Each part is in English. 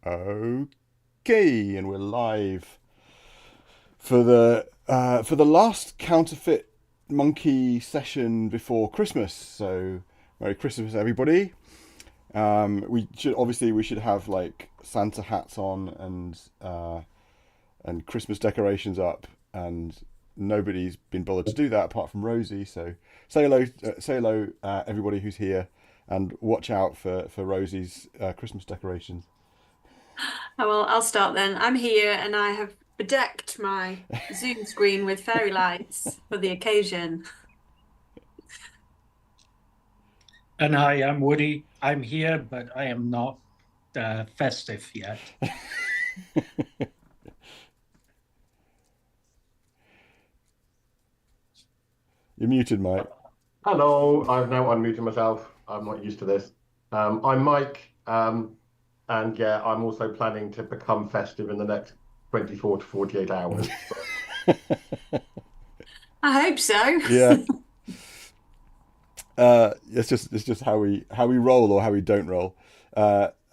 Okay, and we're live for the last Counterfeit Monkey session before Christmas. So, Merry Christmas, everybody. We should have like Santa hats on and Christmas decorations up, and nobody's been bothered to do that apart from Rosie. So say hello, everybody who's here, and watch out for Rosie's Christmas decorations. Oh, well, I'll start then. I'm here and I have bedecked my Zoom screen with fairy lights for the occasion. And hi, I'm Woody. I'm here, but I am not festive yet. You're muted, Mike. Hello, I've now unmuted myself. I'm not used to this. I'm Mike, and yeah, I'm also planning to become festive in the next 24 to 48 hours. I hope so. Yeah. It's just how we roll or how we don't roll.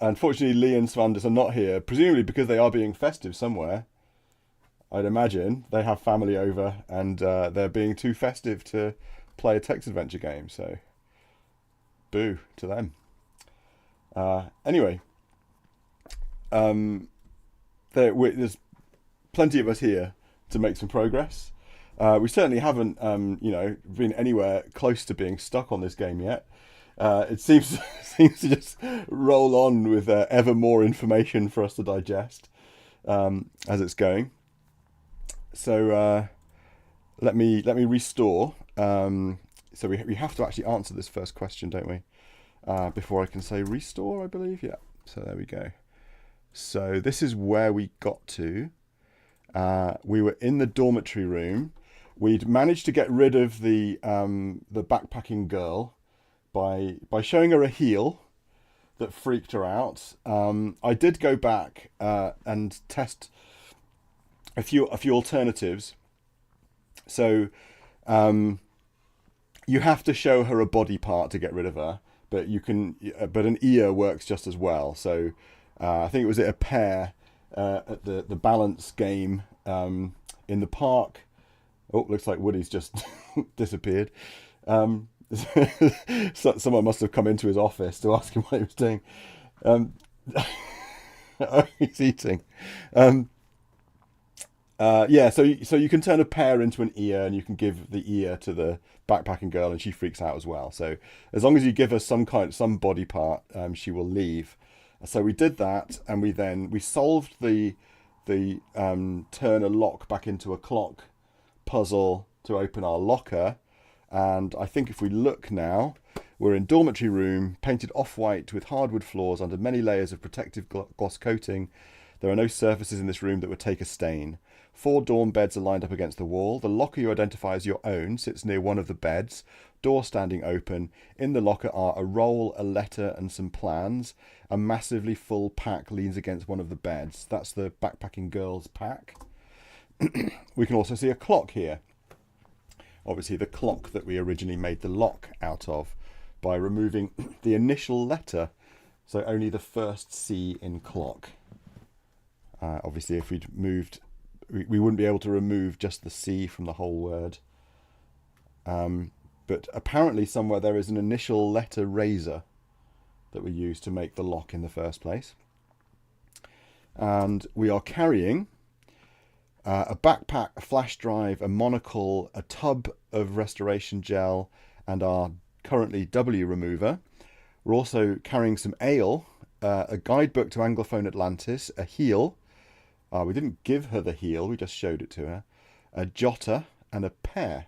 Unfortunately, Lee and Svandis are not here, presumably because they are being festive somewhere. I'd imagine they have family over and they're being too festive to play a text adventure game. So, boo to them. Anyway, there's plenty of us here to make some progress. We certainly haven't, been anywhere close to being stuck on this game yet. It seems seems to just roll on with ever more information for us to digest as it's going. So let me restore. So we have to actually answer this first question, don't we? Before I can say restore, I believe. Yeah. So there we go. So this is where we got to. We were in the dormitory room. We'd managed to get rid of the backpacking girl by showing her a heel that freaked her out. I did go back and test a few alternatives. So you have to show her a body part to get rid of her, but you can. But an ear works just as well. So I think it was a pair at the balance game in the park. Oh, looks like Woody's just disappeared. So, someone must have come into his office to ask him what he was doing. Oh, he's eating. Yeah, so you can turn a pear into an ear, and you can give the ear to the backpacking girl, and she freaks out as well. So as long as you give her some body part, she will leave. So we did that, and we solved the turn a lock back into a clock puzzle to open our locker. And I think if we look now, we're in dormitory room, painted off-white with hardwood floors under many layers of protective gloss coating. There are no surfaces in this room that would take a stain. 4 dorm beds are lined up against the wall. The locker you identify as your own sits near one of the beds, door standing open. In the locker are a roll, a letter, and some plans. A massively full pack leans against one of the beds. That's the backpacking girl's pack. We can also see a clock here. Obviously the clock that we originally made the lock out of by removing the initial letter. So only the first C in clock. Obviously if we'd moved, we wouldn't be able to remove just the C from the whole word. But apparently somewhere there is an initial letter razor that we used to make the lock in the first place. And we are carrying a backpack, a flash drive, a monocle, a tub of restoration gel, and our currently W remover. We're also carrying some ale, a guidebook to Anglophone Atlantis, a heel. We didn't give her the heel, we just showed it to her. A jotter and a pear.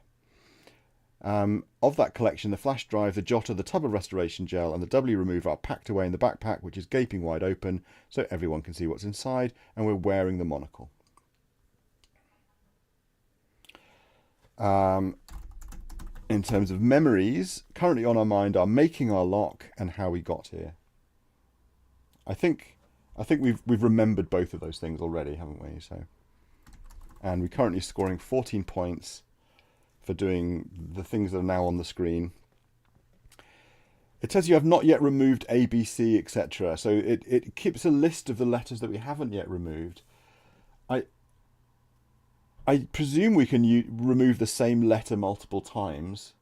Of that collection, the flash drive, the jotter, the tub of restoration gel, and the W remover are packed away in the backpack, which is gaping wide open, so everyone can see what's inside, and we're wearing the monocle. In terms of memories, currently on our mind are making our lock and how we got here. I think we've remembered both of those things already, haven't we? So, and we're currently scoring 14 points for doing the things that are now on the screen. It says you have not yet removed A, B, C, etc. So it keeps a list of the letters that we haven't yet removed. I presume we can remove the same letter multiple times,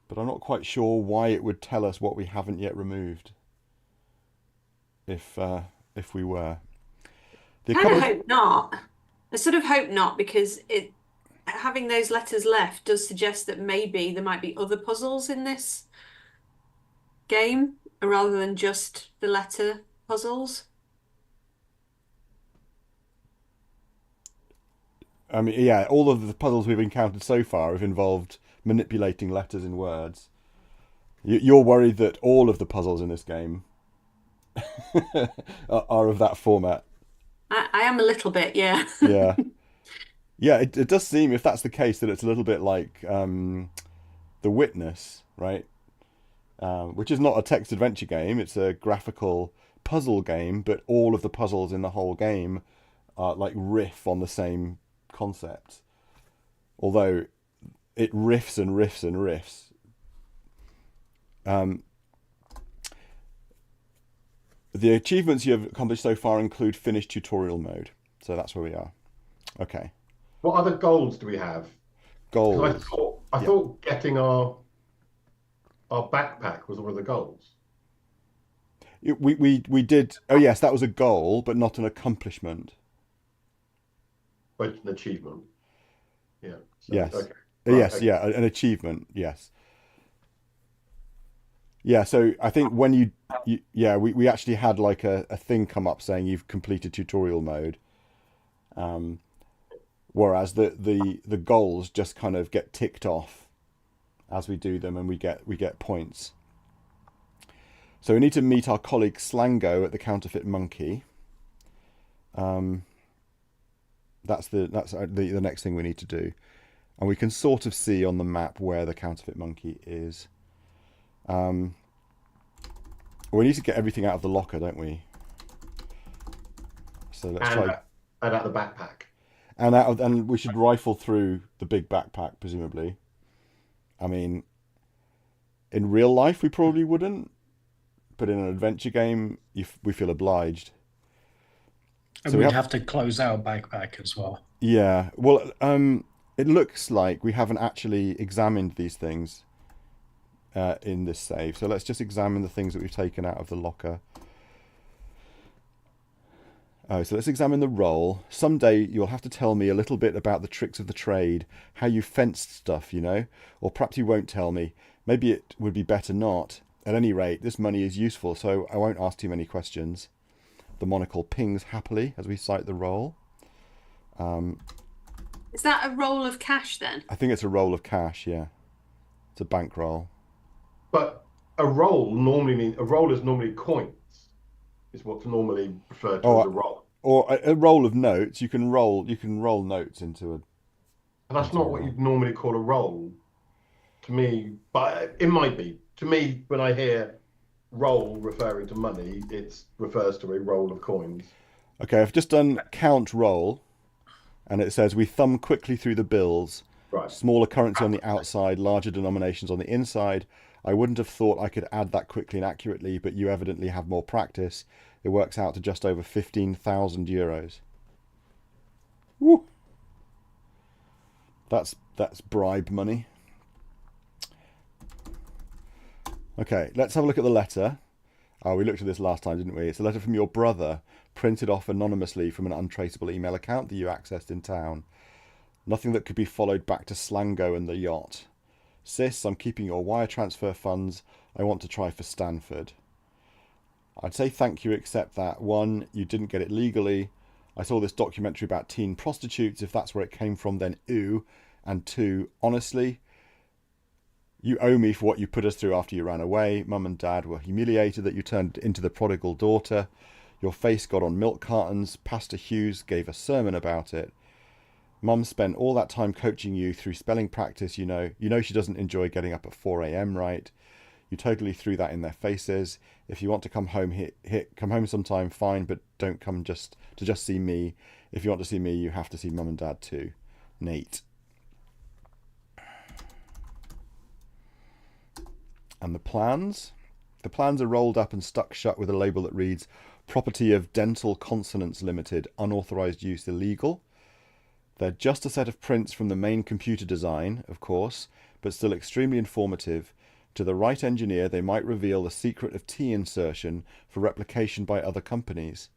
but I'm not quite sure why it would tell us what we haven't yet removed. If we were. I kind of hope not. I sort of hope not, because having those letters left does suggest that maybe there might be other puzzles in this game rather than just the letter puzzles. I mean, yeah, all of the puzzles we've encountered so far have involved manipulating letters in words. You're worried that all of the puzzles in this game are of that format. I am a little bit, yeah. Yeah. Yeah, it does seem, if that's the case, that it's a little bit like The Witness, right? Which is not a text adventure game, it's a graphical puzzle game, but all of the puzzles in the whole game are like riff on the same concept. Although it riffs and riffs and riffs. The achievements you have accomplished so far include finished tutorial mode. So that's where we are. Okay. What other goals do we have? Goals. I thought getting our backpack was one of the goals. We did. Oh yes, that was a goal, but not an accomplishment. But an achievement. Yeah. So, Yes. Okay. Yes. Okay. Yeah. An achievement. Yes. Yeah. So I think when we actually had like a thing come up saying you've completed tutorial mode. Whereas the goals just kind of get ticked off as we do them, and we get points. So we need to meet our colleague Slango at the Counterfeit Monkey. That's the next thing we need to do, and we can sort of see on the map where the Counterfeit Monkey is. We need to get everything out of the locker, don't we? So let's try. And out the backpack. And we should rifle through the big backpack, presumably. I mean, in real life we probably wouldn't, but in an adventure game, we feel obliged. And So we'd have to close our backpack as well. Yeah. Well, it looks like we haven't actually examined these things in this save. So let's just examine the things that we've taken out of the locker. Oh, so let's examine the role. Someday you'll have to tell me a little bit about the tricks of the trade, how you fenced stuff, you know? Or perhaps you won't tell me. Maybe it would be better not. At any rate, this money is useful, so I won't ask too many questions. The monocle pings happily as we cite the roll. Is that a roll of cash then? I think it's a roll of cash, yeah. It's a bank roll. But a roll is normally coins. Is what's normally referred to as a roll. Or a roll of notes. You can roll notes into a. And that's not what you'd normally call a roll, to me. But it might be to me when I hear roll referring to money, it refers to a roll of coins. Okay, I've just done count roll, and it says we thumb quickly through the bills. Right. Smaller currency on the outside, larger denominations on the inside. I wouldn't have thought I could add that quickly and accurately, but you evidently have more practice. It works out to just over 15,000 euros. Woo! That's bribe money. Okay, let's have a look at the letter. Oh, we looked at this last time, didn't we? It's a letter from your brother, printed off anonymously from an untraceable email account that you accessed in town. Nothing that could be followed back to Slango and the yacht. Sis, I'm keeping your wire transfer funds. I want to try for Stanford. I'd say thank you, except that, 1, you didn't get it legally. I saw this documentary about teen prostitutes. If that's where it came from, then ew. And 2, honestly, you owe me for what you put us through after you ran away. Mum and Dad were humiliated that you turned into the prodigal daughter. Your face got on milk cartons. Pastor Hughes gave a sermon about it. Mum spent all that time coaching you through spelling practice. You know she doesn't enjoy getting up at 4 a.m, right? You totally threw that in their faces. If you want to come home, come home sometime, fine, but don't come just to see me. If you want to see me, you have to see Mum and Dad too. Nate. And the plans? The plans are rolled up and stuck shut with a label that reads, "Property of Dental Consonants Limited, unauthorized use illegal." They're just a set of prints from the main computer design, of course, but still extremely informative. To the right engineer, they might reveal the secret of T insertion for replication by other companies.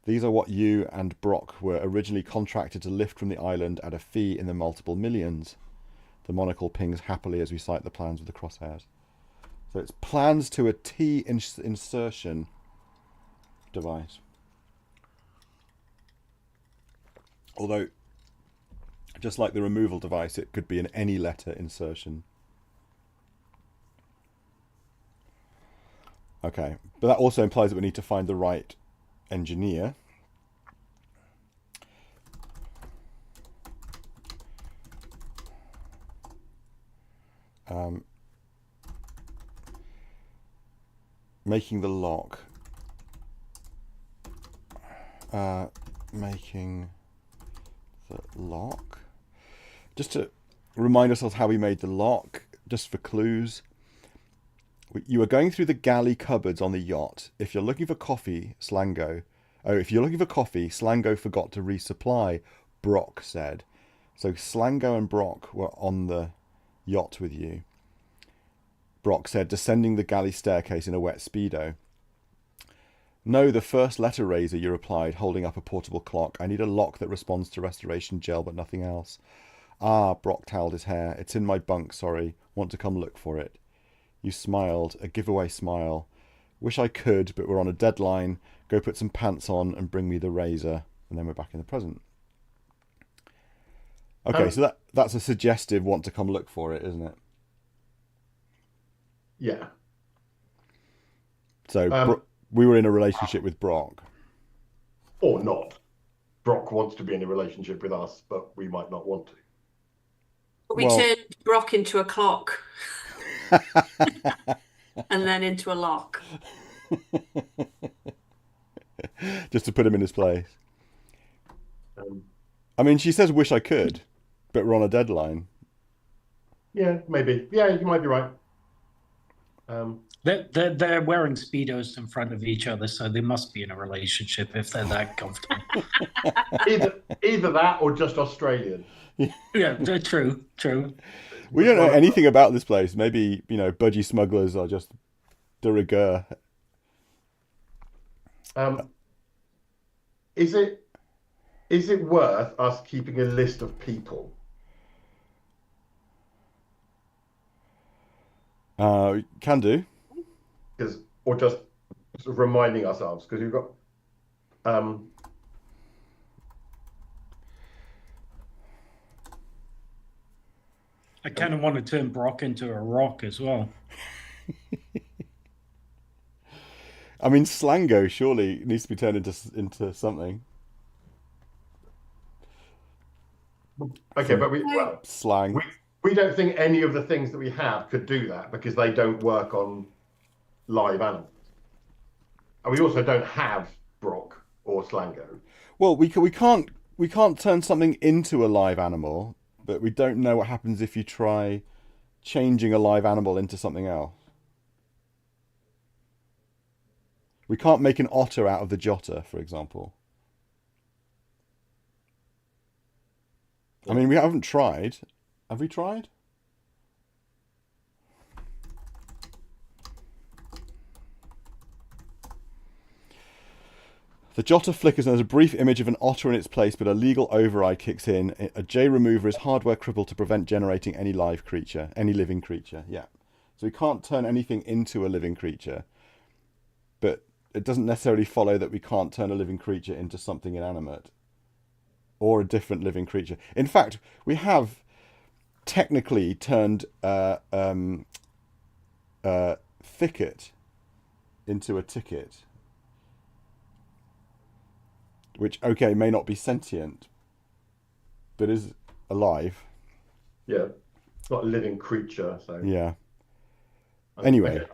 These are what you and Brock were originally contracted to lift from the island at a fee in the multiple millions. The monocle pings happily as we cite the plans with the crosshairs. So it's plans to a T insertion device. Although, just like the removal device, it could be an any letter insertion. Okay, but that also implies that we need to find the right engineer. Making the lock. Making the lock. Just to remind ourselves how we made the lock, just for clues. You are going through the galley cupboards on the yacht. If you're looking for coffee, Slango forgot to resupply, Brock said. So Slango and Brock were on the yacht with you. Brock said, descending the galley staircase in a wet Speedo. No, the first letter raiser, you replied, holding up a portable clock. I need a lock that responds to restoration gel, but nothing else. Ah, Brock toweled his hair. It's in my bunk, sorry. Want to come look for it. You smiled, a giveaway smile. Wish I could, but we're on a deadline. Go put some pants on and bring me the razor. And then we're back in the present. Okay, so that's a suggestive want to come look for it, isn't it? Yeah. So we were in a relationship with Brock. Or not. Brock wants to be in a relationship with us, but we might not want to. But we turned Brock into a clock. And then into a lock. Just to put him in his place. I mean, she says, wish I could, but we're on a deadline. Yeah, maybe. Yeah, you might be right. They're wearing Speedos in front of each other, so they must be in a relationship if they're that comfortable. either that or just Australian. Yeah, true. We don't know anything about this place. Maybe, budgie smugglers are just de rigueur. Is it worth us keeping a list of people? Can do. Or just sort of reminding ourselves, because you've got I kind of want to turn Brock into a rock as well. I mean, Slango surely needs to be turned into something. Okay, but slang. We don't think any of the things that we have could do that because they don't work on live animals. And we also don't have Brock or Slango. Well, we can't turn something into a live animal, but we don't know what happens if you try changing a live animal into something else. We can't make an otter out of the Jota, for example. I mean, we haven't tried. Have we tried? The Jota flickers and there's a brief image of an otter in its place, but a legal override kicks in. A J remover is hardware crippled to prevent generating any living creature. Yeah. So we can't turn anything into a living creature, but it doesn't necessarily follow that we can't turn a living creature into something inanimate or a different living creature. In fact, we have technically turned thicket into a ticket, which, okay, may not be sentient, but is alive. Yeah, it's not a living creature, so... Yeah. Anyway, okay.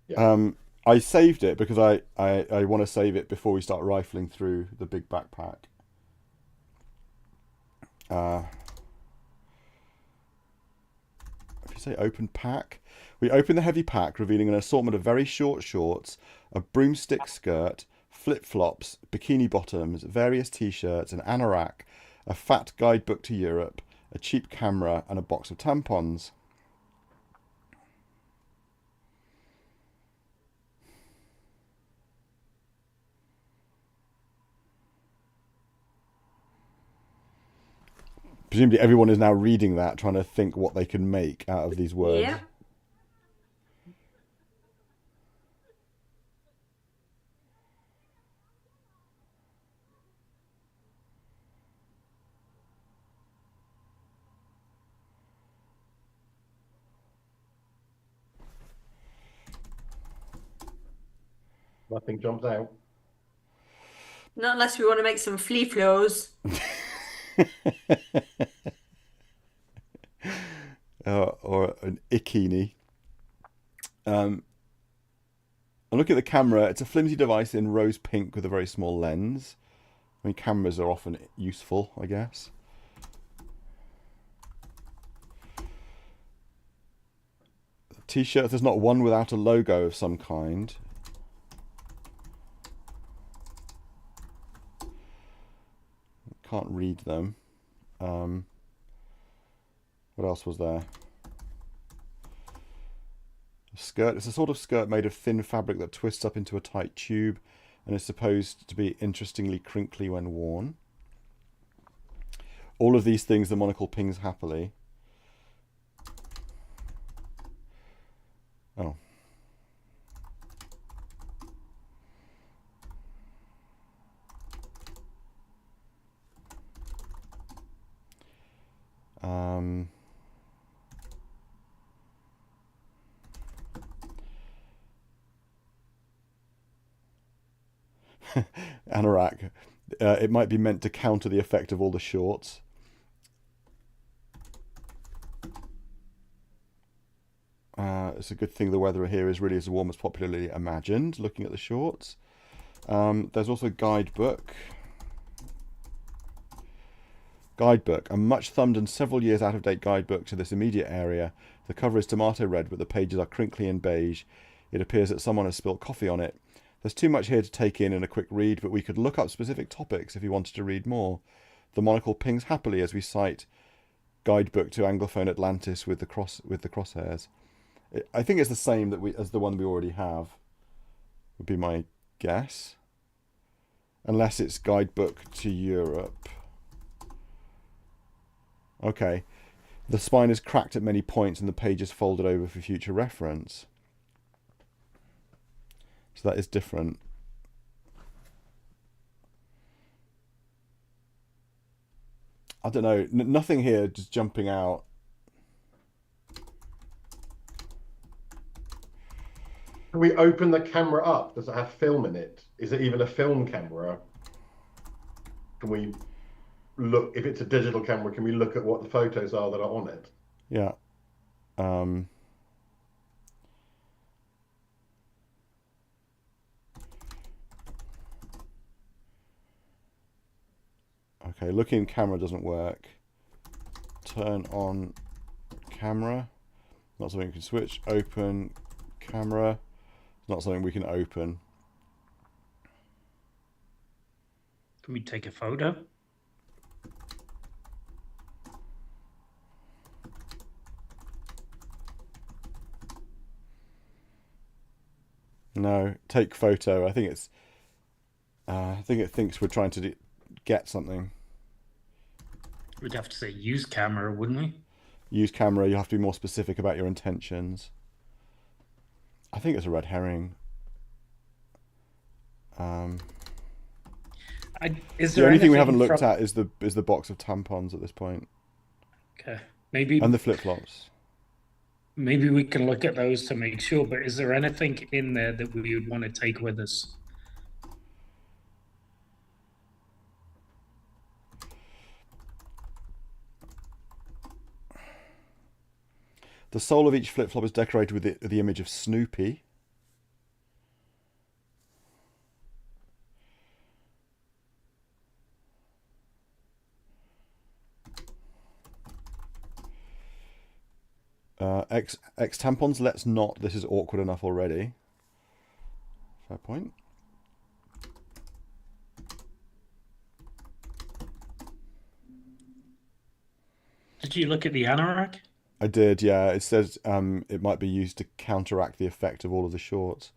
Yeah. I saved it because I want to save it before we start rifling through the big backpack. If you say open pack, We open the heavy pack, revealing an assortment of very short shorts, a broomstick skirt, flip-flops, bikini bottoms, various t-shirts, an anorak, a fat guidebook to Europe, a cheap camera, and a box of tampons. Presumably everyone is now reading that, trying to think what they can make out of these words. Yeah. Nothing jumps out. Not unless we want to make some flea flows. Or an ikini. I'm looking at the camera. It's a flimsy device in rose pink with a very small lens. I mean, cameras are often useful, I guess. T-shirt, there's not one without a logo of some kind. Can't read them. What else was there? A skirt. It's a sort of skirt made of thin fabric that twists up into a tight tube and is supposed to be interestingly crinkly when worn. All of these things the monocle pings happily. Oh. Anorak. It might be meant to counter the effect of all the shorts. It's a good thing the weather here is really as warm as popularly imagined, looking at the shorts. There's also guidebook. Guidebook, a much thumbed and several years out of date guidebook to this immediate area. The cover is tomato red, but the pages are crinkly and beige. It appears that someone has spilt coffee on it. There's too much here to take in a quick read, but we could look up specific topics if you wanted to read more. The monocle pings happily as we cite guidebook to Anglophone Atlantis with the crosshairs. I think it's the same as the one we already have, would be my guess. Unless it's guidebook to Europe. Okay. The spine is cracked at many points and the page is folded over for future reference. So that is different. I don't know. Nothing here just jumping out. Can we open the camera up? Does it have film in it? Is it even a film camera? Can we look, if it's a digital camera, can we look at what the photos are that are on it? Yeah. Okay, looking camera doesn't work. Turn on camera. Not something we can switch. Open camera. Not something we can open. Can we take a photo? No, take photo. I think it's. I think it thinks we're trying to get something. We'd have to say use camera, wouldn't we? Use camera. You have to be more specific about your intentions. I think it's a red herring. Is The there only thing we haven't anything looked from- at is the box of tampons at this point, Okay, maybe and the flip flops. maybe we can look at those to make sure. But is there anything in there that we would want to take with us? The sole of each flip flop is decorated with the image of Snoopy. X tampons. Let's not. This is awkward enough already. Fair point. Did you look at the anorak? I did, yeah. It says it might be used to counteract the effect of all of the shorts.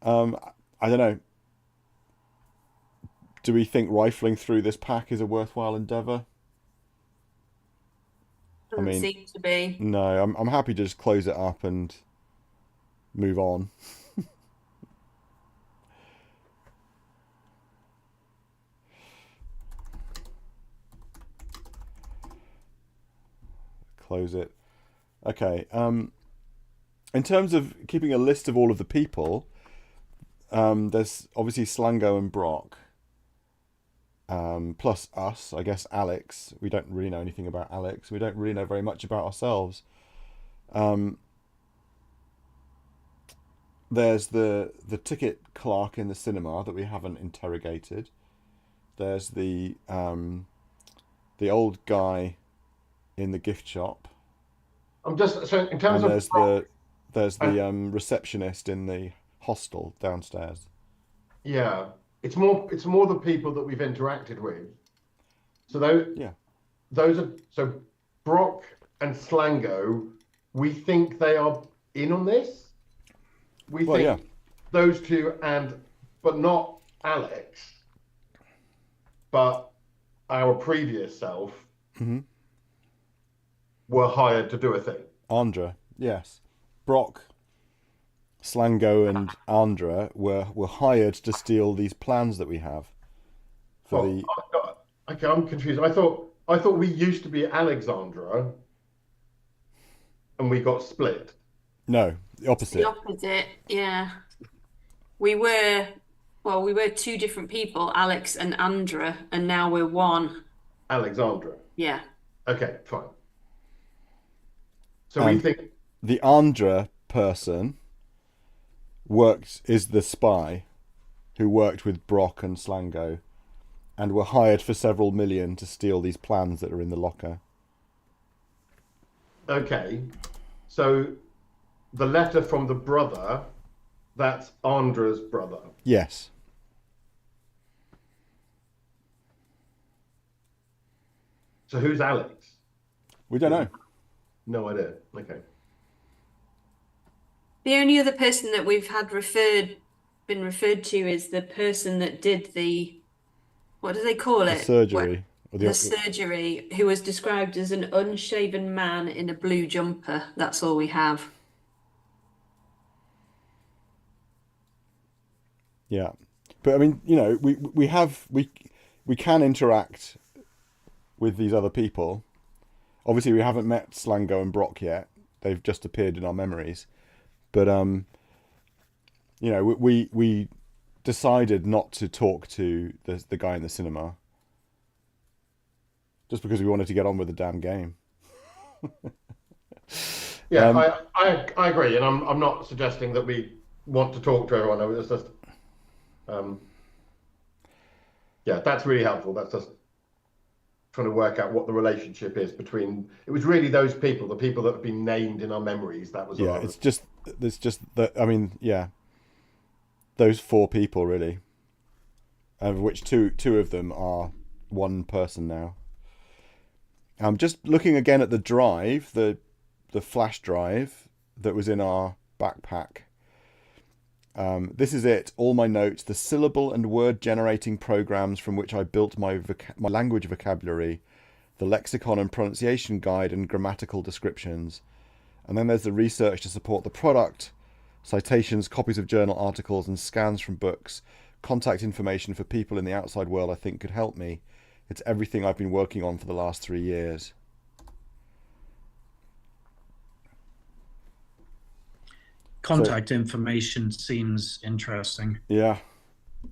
I don't know. Do we think rifling through this pack is a worthwhile endeavor? Doesn't seem to be. No, I'm happy to just close it up and move on. Close it. Okay. In terms of keeping a list of all of the people, there's obviously Slango and Brock. Plus us, I guess Alex. We don't really know anything about Alex. We don't really know very much about ourselves. There's the ticket clerk in the cinema that we haven't interrogated. There's the old guy in the gift shop. I'm just so in terms And of there's the receptionist in the hostel downstairs. yeah, it's more the people that we've interacted with. So those are so Brock and Slango. We think they are in on this. We think those two but not Alex, but our previous self were hired to do a thing. Andra, yes. Brock, Slango, and Andra were hired to steal these plans that we have. Okay, I'm confused. I thought we used to be Alexandra, and we got split. No, the opposite. The opposite, yeah. We were two different people, Alex and Andra, and now we're one. Alexandra. Yeah. Okay, fine. So we think the Andra person is the spy who worked with Brock and Slango and were hired for several million to steal these plans that are in the locker. Okay. So the letter from the brother, that's Andra's brother. Yes. So who's Alex? We don't know. No idea. Okay. The only other person that we've been referred to is the person that did what do they call it? Surgery. The surgery, who was described as an unshaven man in a blue jumper. That's all we have. Yeah. But I mean, we can interact with these other people. Obviously, we haven't met Slango and Brock yet. They've just appeared in our memories. But we decided not to talk to the guy in the cinema just because we wanted to get on with the damn game. Yeah, I agree, and I'm not suggesting that we want to talk to everyone. It's just that's really helpful. That's just trying to work out what the relationship is between. It was really those people, the people that have been named in our memories. That was it's just that. I mean, those four people really, of which two of them are one person now. I'm just looking again at the drive, the flash drive that was in our backpack. This is it. All my notes, the syllable and word generating programs from which I built my language vocabulary, the lexicon and pronunciation guide and grammatical descriptions. And then there's the research to support the product, citations, copies of journal articles and scans from books, contact information for people in the outside world I think could help me. It's everything I've been working on for the last 3 years. Contact information seems interesting. Yeah.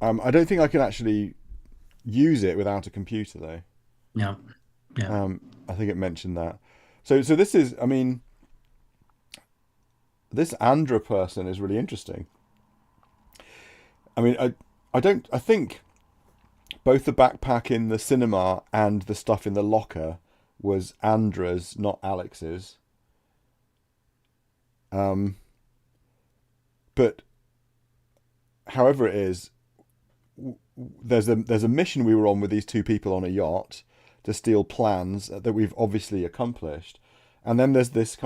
I don't think I can actually use it without a computer, though. Yeah. I think it mentioned that. So this is, I mean, this Andra person is really interesting. I mean, I think both the backpack in the cinema and the stuff in the locker was Andra's, not Alex's. But however it is, there's a mission we were on with these two people on a yacht to steal plans that we've obviously accomplished, and then there's this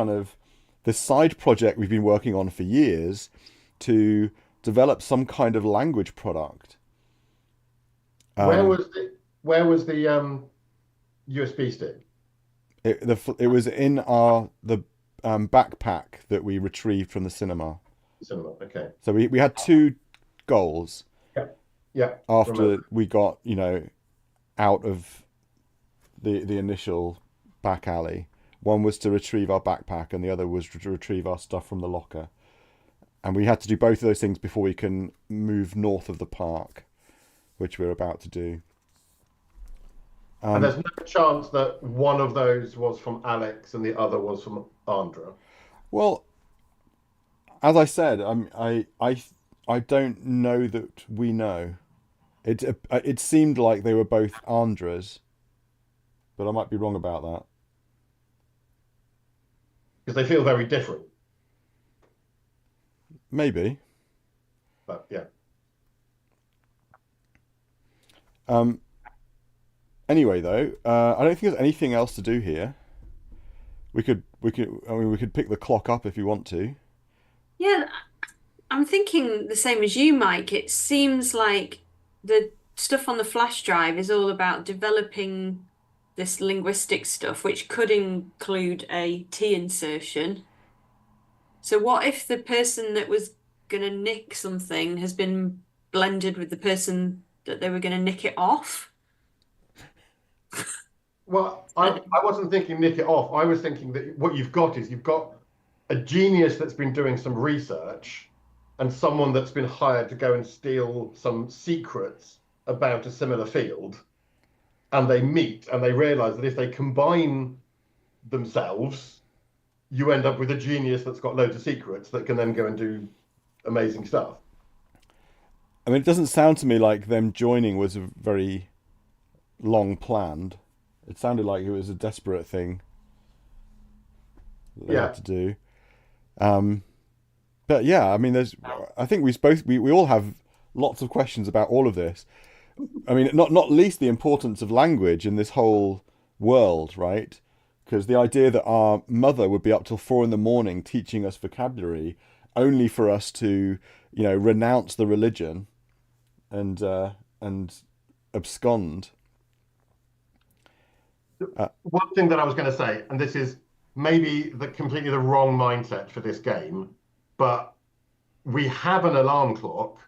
side project we've been working on for years to develop some kind of language product. Where was the USB stick? It was in the backpack that we retrieved from the cinema. Okay. So we had two goals. Yeah. After we got, out of the initial back alley. One was to retrieve our backpack and the other was to retrieve our stuff from the locker. And we had to do both of those things before we can move north of the park, which we're about to do. And there's no chance that one of those was from Alex and the other was from Andra? Well, as I said, I don't know that we know. It seemed like they were both Andra's, but I might be wrong about that. Because they feel very different. Maybe. But yeah. Anyway, though, I don't think there's anything else to do here. We could pick the clock up if you want to. Yeah, I'm thinking the same as you, Mike. It seems like the stuff on the flash drive is all about developing this linguistic stuff, which could include a T insertion. So what if the person that was going to nick something has been blended with the person that they were going to nick it off? Well, I wasn't thinking nick it off. I was thinking that what you've got a genius that's been doing some research and someone that's been hired to go and steal some secrets about a similar field. And they meet and they realize that if they combine themselves, you end up with a genius that's got loads of secrets that can then go and do amazing stuff. I mean, it doesn't sound to me like them joining was a very long planned. It sounded like it was a desperate thing that they had to do. But yeah, I mean, I think we all have lots of questions about all of this. I mean, not least the importance of language in this whole world, right? Because the idea that our mother would be up till 4 a.m. teaching us vocabulary, only for us to, renounce the religion and abscond. One thing that I was going to say, and this is maybe completely the wrong mindset for this game, but we have an alarm clock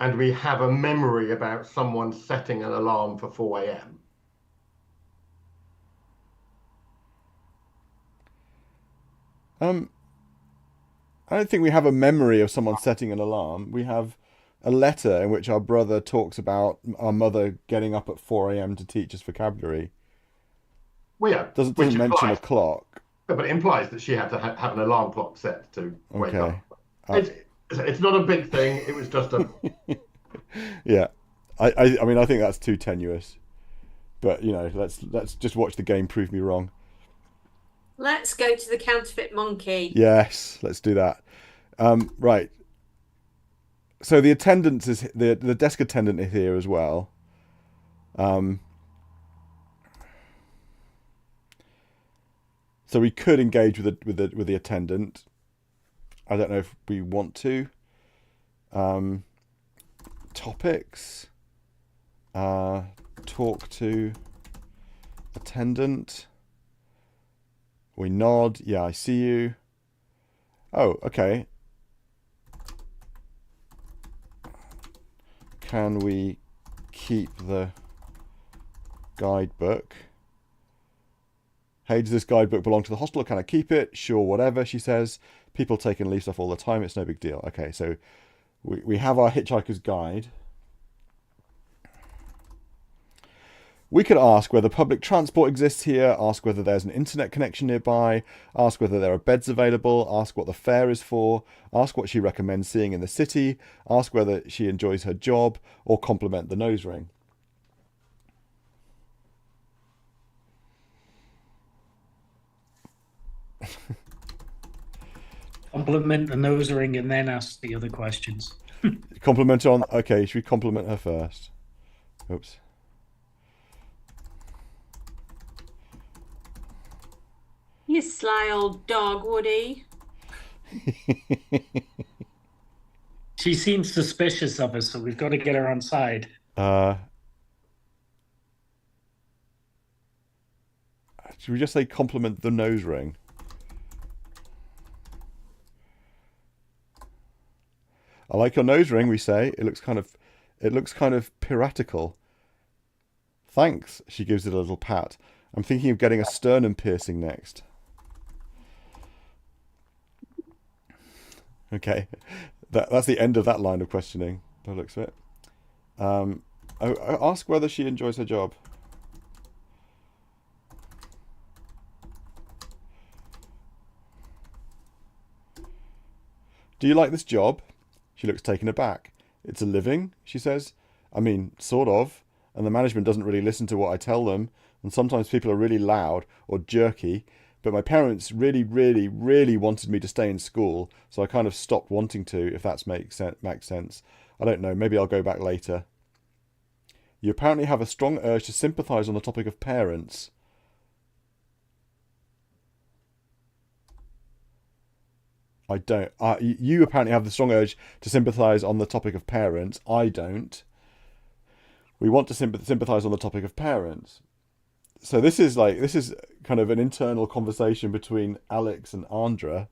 and we have a memory about someone setting an alarm for 4 a.m. I don't think we have a memory of someone setting an alarm. We have a letter in which our brother talks about our mother getting up at 4 a.m. to teach us vocabulary. Well, yeah. Doesn't mention a clock. But it implies that she had to have an alarm clock set to wake up. It's not a big thing. It was just a... Yeah. I mean, I think that's too tenuous. But, let's just watch the game prove me wrong. Let's go to the counterfeit monkey. Yes, let's do that. Right. So the attendant is the desk attendant is here as well. So we could engage with the attendant. I don't know if we want to. Topics. Talk to attendant. We nod. Yeah, I see you. Oh, okay. Can we keep the guidebook? Hey, does this guidebook belong to the hostel? Can I keep it? Sure, whatever, she says. People taking leaves off all the time. It's no big deal. Okay, so we have our Hitchhiker's Guide. We could ask whether public transport exists here, ask whether there's an internet connection nearby, ask whether there are beds available, ask what the fare is for, ask what she recommends seeing in the city, ask whether she enjoys her job, or compliment the nose ring. Compliment the nose ring and then ask the other questions. Compliment her on. Okay, should we compliment her first? Oops. You sly old dog, Woody. She seems suspicious of us, so we've got to get her on side. Should we just say compliment the nose ring? I like your nose ring, we say. It looks kind of piratical. Thanks, she gives it a little pat. I'm thinking of getting a sternum piercing next. Okay. That's the end of that line of questioning, by the looks of it. I ask whether she enjoys her job. Do you like this job? She looks taken aback. It's a living, she says. I mean, sort of. And the management doesn't really listen to what I tell them. And sometimes people are really loud or jerky. But my parents really, really, really wanted me to stay in school. So I kind of stopped wanting to, if that makes sense. I don't know. Maybe I'll go back later. You apparently have a strong urge to sympathise on the topic of parents. I don't. You apparently have the strong urge to sympathise on the topic of parents. I don't. We want to sympathise on the topic of parents. So this is kind of an internal conversation between Alex and Andra.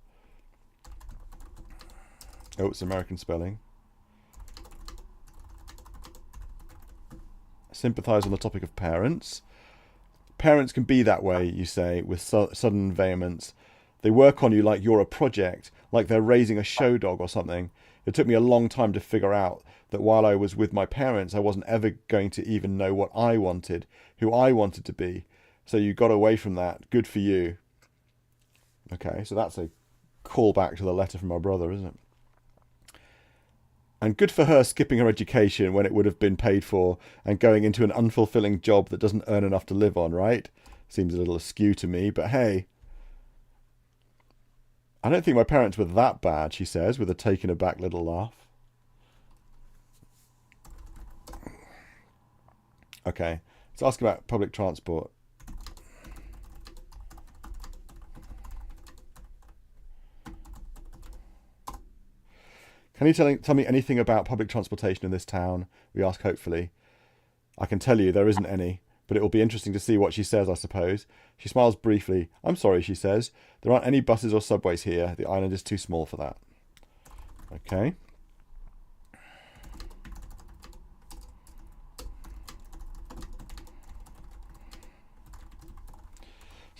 Oh, it's American spelling. Sympathise on the topic of parents. Parents can be that way, you say, with sudden vehemence. They work on you like you're a project, like they're raising a show dog or something. It took me a long time to figure out that while I was with my parents, I wasn't ever going to even know what I wanted, who I wanted to be. So you got away from that. Good for you. Okay, so that's a callback to the letter from our brother, isn't it? And good for her skipping her education when it would have been paid for and going into an unfulfilling job that doesn't earn enough to live on, right? Seems a little askew to me, but hey. I don't think my parents were that bad, she says, with a taken aback little laugh. Okay, let's ask about public transport. Can you tell me anything about public transportation in this town? We ask hopefully. I can tell you there isn't any, but it will be interesting to see what she says, I suppose. She smiles briefly. I'm sorry, she says. There aren't any buses or subways here. The island is too small for that. Okay.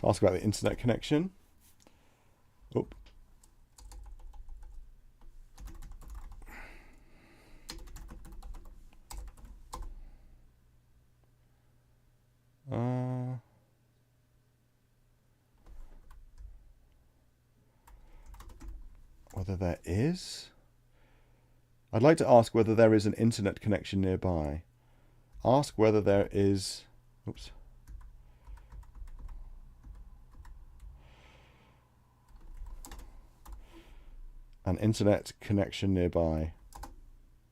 So ask about the internet connection. Oh. Whether there is? I'd like to ask whether there is an internet connection nearby. Ask whether there is... Oops. An internet connection nearby.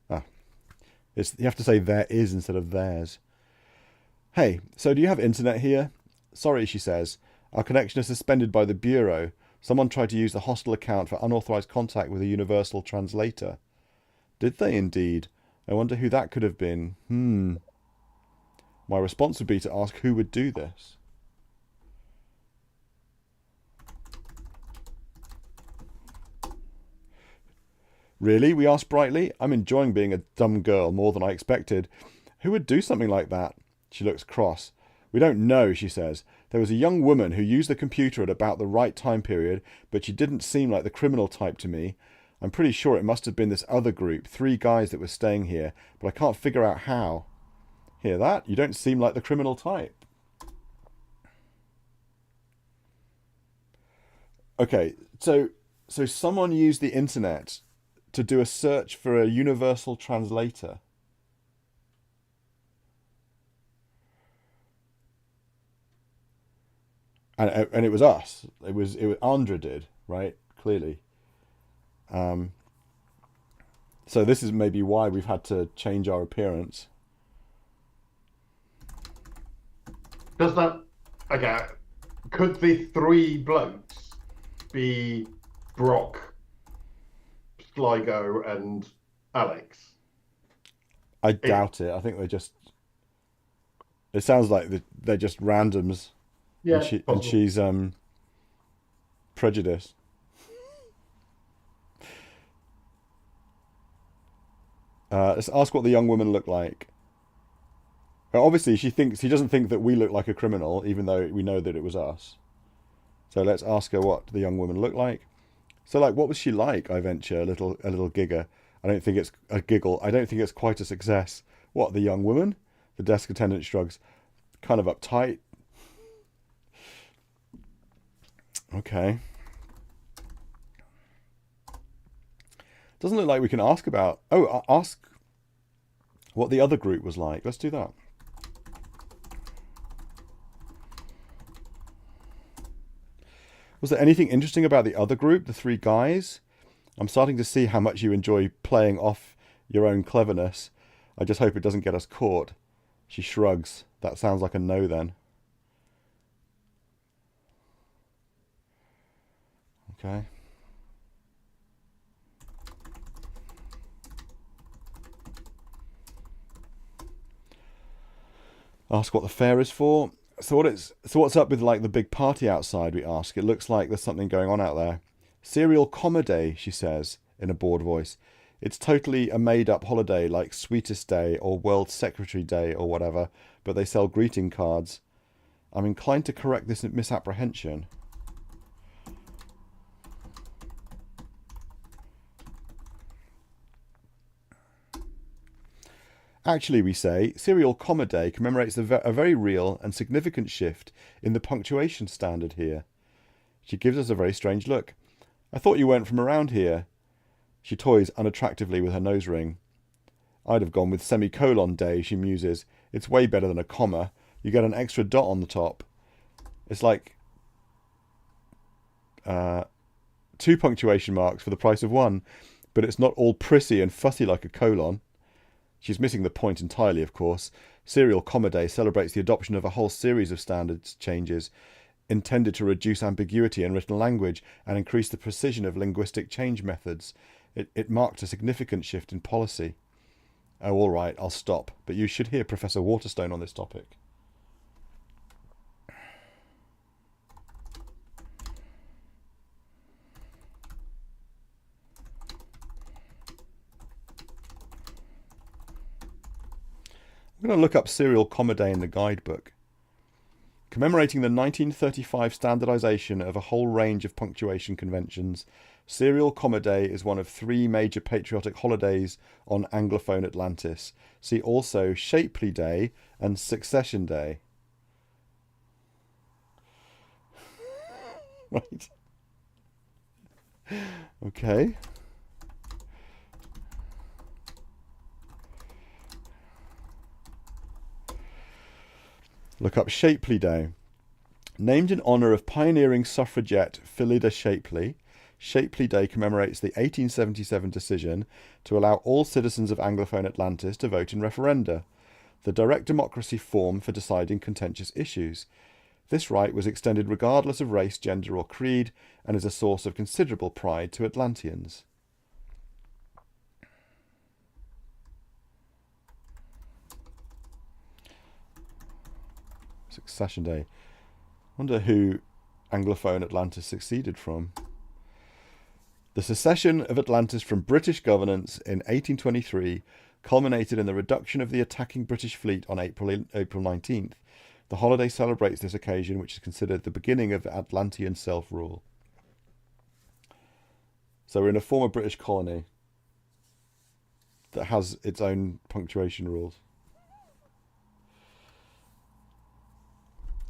You have to say there is instead of theirs. Hey, so do you have internet here? Sorry, she says. Our connection is suspended by the Bureau. Someone tried to use the hostel account for unauthorised contact with a universal translator. Did they indeed? I wonder who that could have been. My response would be to ask who would do this. Really? We asked brightly. I'm enjoying being a dumb girl more than I expected. Who would do something like that? She looks cross. We don't know, she says. There was a young woman who used the computer at about the right time period, but she didn't seem like the criminal type to me. I'm pretty sure it must have been this other group, 3 guys that were staying here, but I can't figure out how. Hear that? You don't seem like the criminal type. Okay, so someone used the internet to do a search for a universal translator. and it was us. It was Andra did, right? Clearly. So this is maybe why we've had to change our appearance. Does that, okay, could the three blokes be Brock, Sligo, and Alex? I doubt it. I think they're just. It sounds like they're just randoms. Yeah, and she's prejudiced. Let's ask what the young woman looked like. Well, obviously, she doesn't think that we look like a criminal, even though we know that it was us. So let's ask her what the young woman looked like. So, like, what was she like? I venture a little gigger. I don't think it's a giggle. I don't think it's quite a success. What, the young woman? The desk attendant shrugs. Kind of uptight. Okay. Doesn't look like we can ask about. Oh, ask what the other group was like. Let's do that. Was there anything interesting about the other group, the three guys? I'm starting to see how much you enjoy playing off your own cleverness. I just hope it doesn't get us caught. She shrugs. That sounds like a no then. Okay. Ask what the fair is for. So what's up with like the big party outside, we ask. It looks like there's something going on out there. Serial Comma Day, she says in a bored voice. It's totally a made-up holiday like Sweetest Day or World Secretary Day or whatever, but they sell greeting cards. I'm inclined to correct this misapprehension. Actually, we say, Serial Comma Day commemorates a very real and significant shift in the punctuation standard here. She gives us a very strange look. I thought you weren't from around here. She toys unattractively with her nose ring. I'd have gone with semicolon day, she muses. It's way better than a comma. You get an extra dot on the top. It's like 2 punctuation marks for the price of 1, but it's not all prissy and fussy like a colon. She's missing the point entirely, of course. Serial Comma Day celebrates the adoption of a whole series of standards changes intended to reduce ambiguity in written language and increase the precision of linguistic change methods. It marked a significant shift in policy. Oh, all right, I'll stop. But you should hear Professor Waterstone on this topic. I'm going to look up Serial Comma Day in the guidebook. Commemorating the 1935 standardization of a whole range of punctuation conventions, Serial Comma Day is one of 3 major patriotic holidays on Anglophone Atlantis. See also Shapely Day and Succession Day. Right. Okay. Look up Shapely Day. Named in honour of pioneering suffragette Phillida Shapely, Shapely Day commemorates the 1877 decision to allow all citizens of Anglophone Atlantis to vote in referenda, the direct democracy form for deciding contentious issues. This right was extended regardless of race, gender or creed, and is a source of considerable pride to Atlanteans. Succession Day. Wonder who Anglophone Atlantis succeeded from. The secession of Atlantis from British governance in 1823 culminated in the reduction of the attacking British fleet on April 19th. The holiday celebrates this occasion, which is considered the beginning of Atlantean self-rule. So we're in a former British colony that has its own punctuation rules.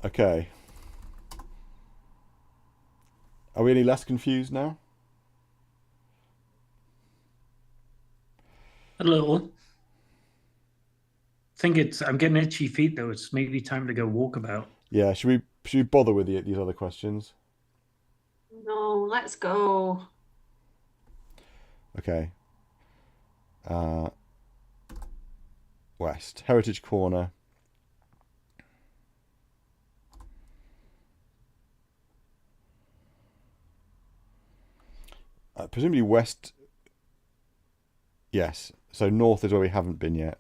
Okay. Are we any less confused now? A little. I'm getting itchy feet though. It's maybe time to go walkabout. Yeah, should we bother with these other questions? No, let's go. Okay. West. Heritage Corner. Presumably west. Yes. So north is where we haven't been yet.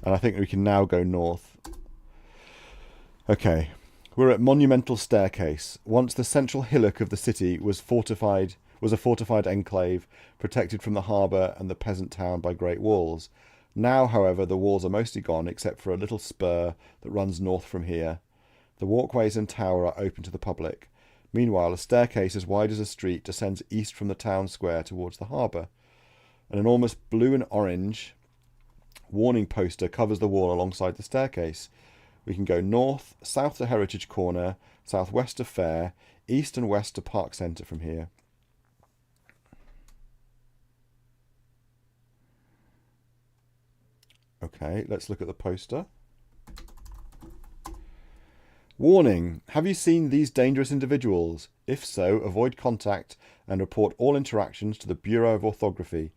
And I think we can now go north. Okay. We're at Monumental Staircase. Once the central hillock of the city was a fortified enclave, protected from the harbour and the peasant town by great walls. Now, however, the walls are mostly gone, except for a little spur that runs north from here. The walkways and tower are open to the public. Meanwhile, a staircase as wide as a street descends east from the town square towards the harbour. An enormous blue and orange warning poster covers the wall alongside the staircase. We can go north, south to Heritage Corner, southwest to Fair, east and west to Park Centre from here. Okay, let's look at the poster. Warning! Have you seen these dangerous individuals? If so, avoid contact and report all interactions to the Bureau of Orthography.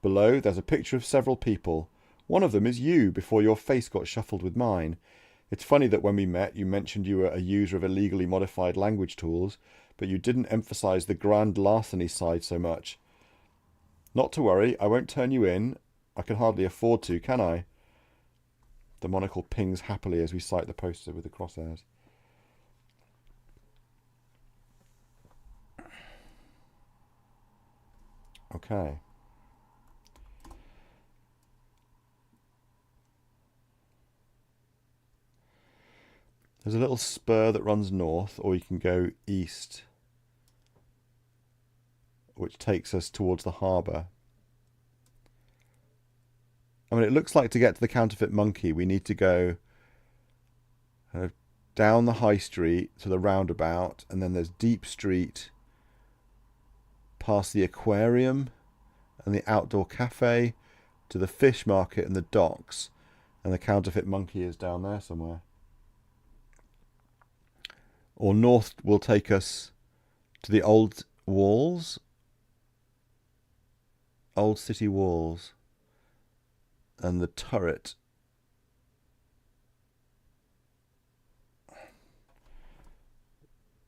Below, there's a picture of several people. One of them is you, before your face got shuffled with mine. It's funny that when we met, you mentioned you were a user of illegally modified language tools, but you didn't emphasise the grand larceny side so much. Not to worry, I won't turn you in. I can hardly afford to, can I? The monocle pings happily as we cite the poster with the crosshairs. Okay. There's a little spur that runs north, or you can go east, which takes us towards the harbour. I mean, it looks like to get to the Counterfeit Monkey, we need to go down the high street to the roundabout, and then there's Deep Street, past the aquarium and the outdoor cafe, to the fish market and the docks, and the Counterfeit Monkey is down there somewhere. Or north will take us to the old walls, old city walls, and the turret.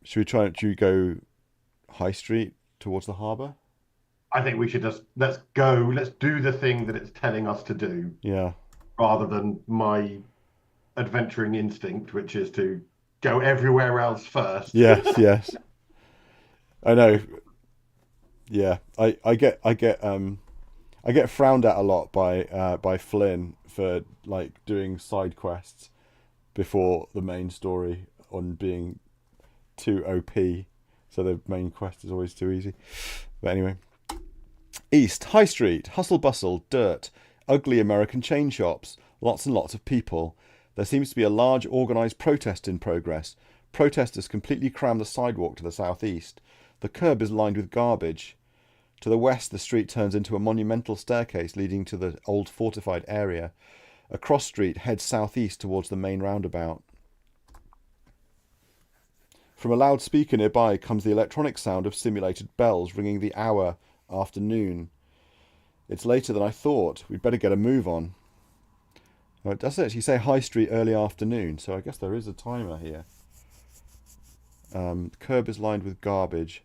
Should we go High Street towards the harbour? I think we should just let's do the thing that it's telling us to do. Yeah. Rather than my adventuring instinct, which is to go everywhere else first. Yes, yes. I know. Yeah, I get frowned at a lot by Flynn for like doing side quests before the main story on being too OP. So the main quest is always too easy. But anyway. East, High Street, hustle bustle, dirt, ugly American chain shops, lots and lots of people. There seems to be a large organised protest in progress. Protesters completely cram the sidewalk to the southeast. The curb is lined with garbage. To the west, the street turns into a monumental staircase leading to the old fortified area. A cross street heads southeast towards the main roundabout. From a loudspeaker nearby comes the electronic sound of simulated bells ringing the hour after noon. It's later than I thought. We'd better get a move on. Oh, it does actually say High Street early afternoon, so I guess there is a timer here. The curb is lined with garbage.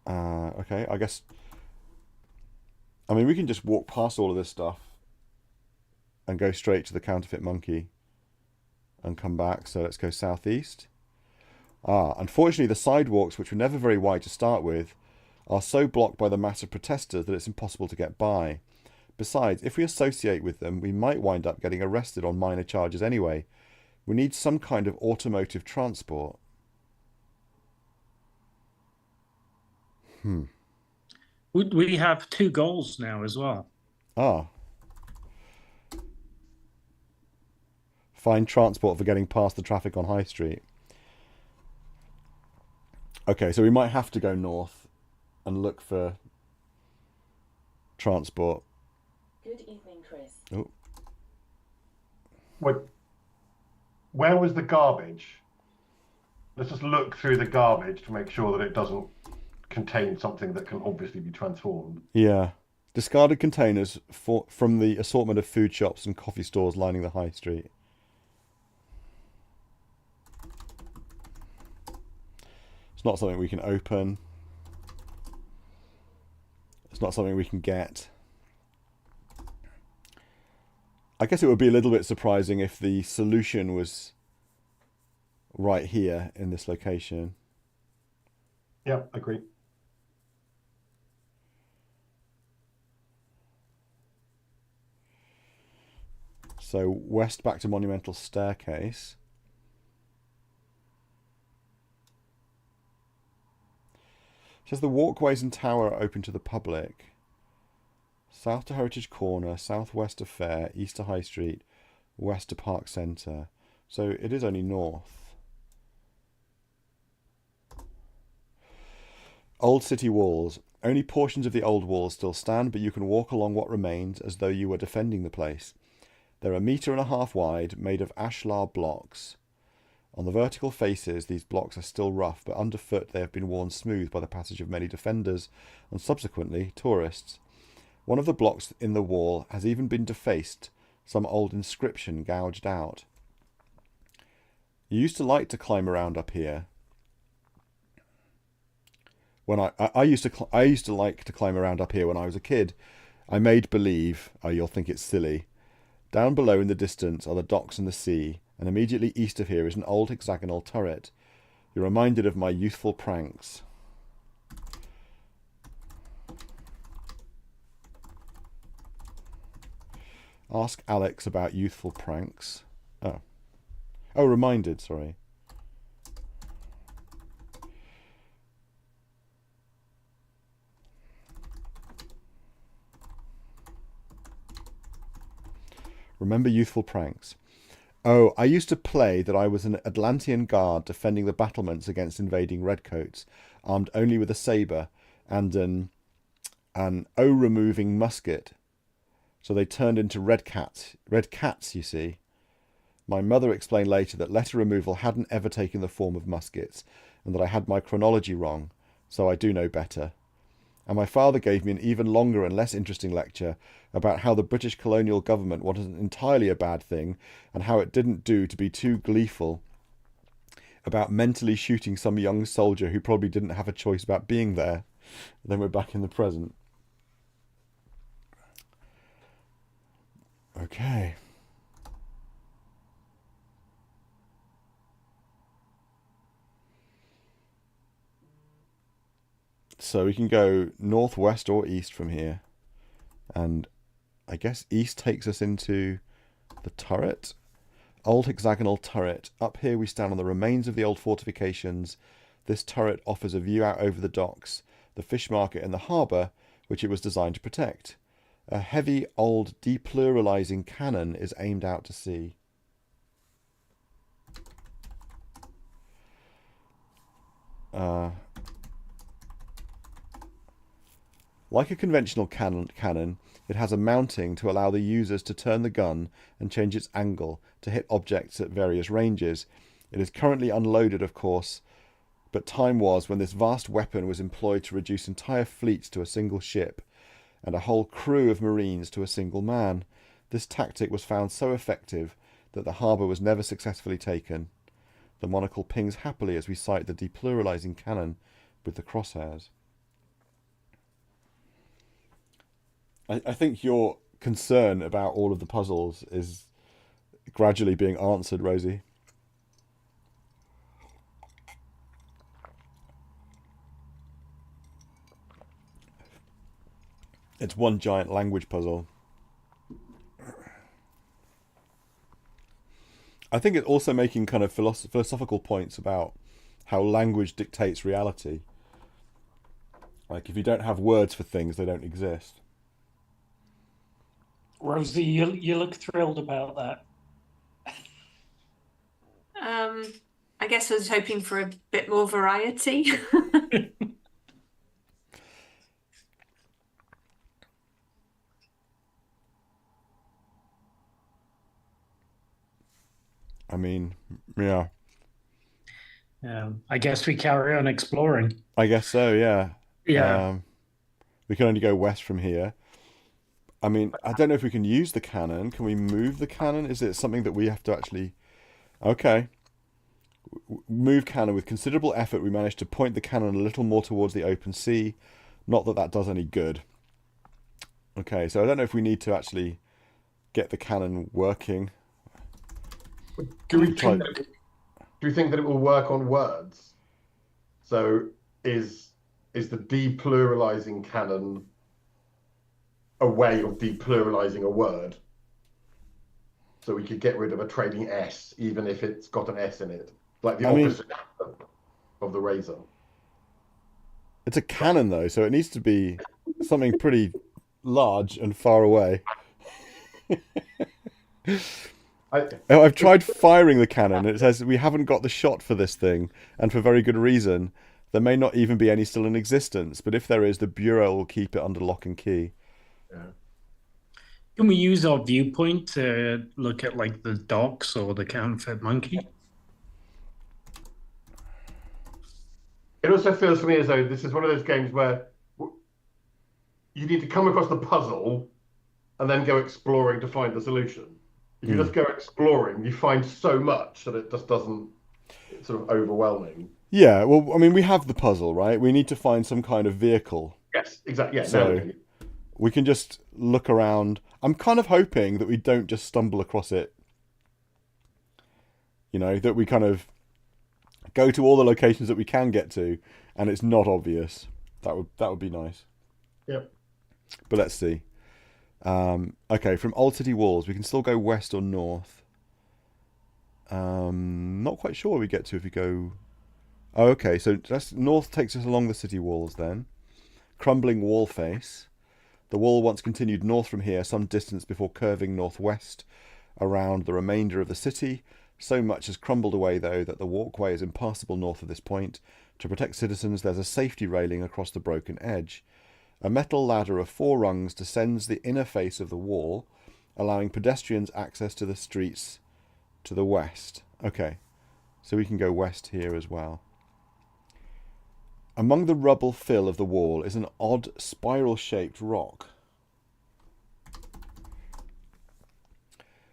Okay, I guess... I mean, we can just walk past all of this stuff and go straight to the Counterfeit Monkey and come back. So let's go southeast. Unfortunately, the sidewalks, which were never very wide to start with, are so blocked by the mass of protesters that it's impossible to get by. Besides, if we associate with them, we might wind up getting arrested on minor charges anyway. We need some kind of automotive transport. We have 2 goals now as well. Find transport for getting past the traffic on High Street. Okay, so we might have to go north and look for transport. Good evening, Chris. Oh, Where was the garbage? Let's just look through the garbage to make sure that it doesn't contain something that can obviously be transformed. yeah. Discarded containers from the assortment of food shops and coffee stores lining the high street. It's not something we can open. It's not something we can get. I guess it would be a little bit surprising if the solution was right here in this location. Yeah, agree. So west back to Monumental Staircase. It says the walkways and tower are open to the public. South to Heritage Corner, southwest to Fair, east to High Street, west to Park Centre. So it is only north. Old city walls. Only portions of the old walls still stand, but you can walk along what remains as though you were defending the place. They're 1.5 meters wide, made of ashlar blocks. On the vertical faces, these blocks are still rough, but underfoot they have been worn smooth by the passage of many defenders and subsequently tourists. One of the blocks in the wall has even been defaced, some old inscription gouged out. You used to like to climb around up here. When I used to like to climb around up here when I was a kid. I made believe. Oh, you'll think it's silly. Down below in the distance are the docks and the sea, and immediately east of here is an old hexagonal turret. You're reminded of my youthful pranks. Ask Alex about youthful pranks. Oh, reminded, sorry. Remember youthful pranks. Oh, I used to play that I was an Atlantean guard defending the battlements against invading redcoats, armed only with a sabre and an O-removing musket. So they turned into red cats, you see. My mother explained later that letter removal hadn't ever taken the form of muskets, and that I had my chronology wrong, so I do know better. And my father gave me an even longer and less interesting lecture about how the British colonial government wasn't entirely a bad thing, and how it didn't do to be too gleeful about mentally shooting some young soldier who probably didn't have a choice about being there. Then we're back in the present. Okay. So we can go northwest or east from here. And I guess east takes us into the turret. Old hexagonal turret. Up here we stand on the remains of the old fortifications. This turret offers a view out over the docks, the fish market and the harbour, which it was designed to protect. A heavy old depluralizing cannon is aimed out to sea. Like a conventional cannon, it has a mounting to allow the users to turn the gun and change its angle to hit objects at various ranges. It is currently unloaded, of course, but time was when this vast weapon was employed to reduce entire fleets to a single ship, and a whole crew of marines to a single man. This tactic was found so effective that the harbour was never successfully taken. The monocle pings happily as we sight the depluralizing cannon with the crosshairs. I think your concern about all of the puzzles is gradually being answered, Rosie. It's one giant language puzzle. I think it's also making kind of philosophical points about how language dictates reality. Like, if you don't have words for things, they don't exist. Rosie, you look thrilled about that. I guess I was hoping for a bit more variety. I mean, yeah. I guess we carry on exploring. I guess so, yeah. Yeah. We can only go west from here. I mean, I don't know if we can use the cannon. Can we move the cannon? Is it something that we have to actually... Okay. Move cannon. With considerable effort, we managed to point the cannon a little more towards the open sea. Not that that does any good. Okay, so I don't know if we need to actually get the cannon working. Do we think that it will work on words? So is the depluralizing cannon a way of depluralizing a word? So we could get rid of a trading S, even if it's got an S in it, like the opposite of the razor. It's a cannon, though, so it needs to be something pretty large and far away. I've tried firing the cannon. It says we haven't got the shot for this thing, and for very good reason. There may not even be any still in existence, but if there is, the Bureau will keep it under lock and key. Yeah. Can we use our viewpoint to look at like the docks or the counterfeit monkey? It also feels to me as though this is one of those games where you need to come across the puzzle and then go exploring to find the solution. If you just go exploring, you find so much that it just doesn't, it's sort of overwhelming. Yeah, well, I mean, we have the puzzle, right? We need to find some kind of vehicle. Yes, exactly. Yeah, so we can just look around. I'm kind of hoping that we don't just stumble across it. You know, that we kind of go to all the locations that we can get to, and it's not obvious. That would be nice. Yep. But let's see. Okay, from Old City Walls, we can still go west or north. Not quite sure where we get to if we go... Oh, okay, so north takes us along the city walls then. Crumbling wall face. The wall once continued north from here, some distance before curving northwest around the remainder of the city. So much has crumbled away, though, that the walkway is impassable north of this point. To protect citizens, there's a safety railing across the broken edge. A metal ladder of 4 rungs descends the inner face of the wall, allowing pedestrians access to the streets to the west. Okay, so we can go west here as well. Among the rubble fill of the wall is an odd spiral-shaped rock.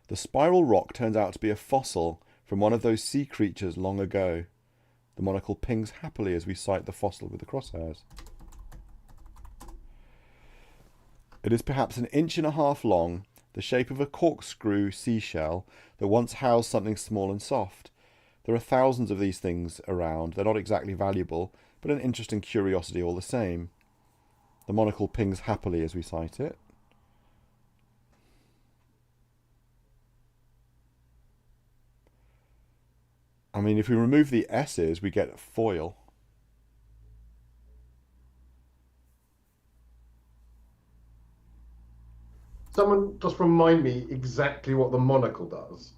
The spiral rock turns out to be a fossil from one of those sea creatures long ago. The monocle pings happily as we sight the fossil with the crosshairs. It is perhaps 1.5 inches long, the shape of a corkscrew seashell that once housed something small and soft. There are thousands of these things around. They're not exactly valuable, but an interesting curiosity all the same. The monocle pings happily as we sight it. I mean, if we remove the S's, we get foil. Someone just remind me exactly what the monocle does.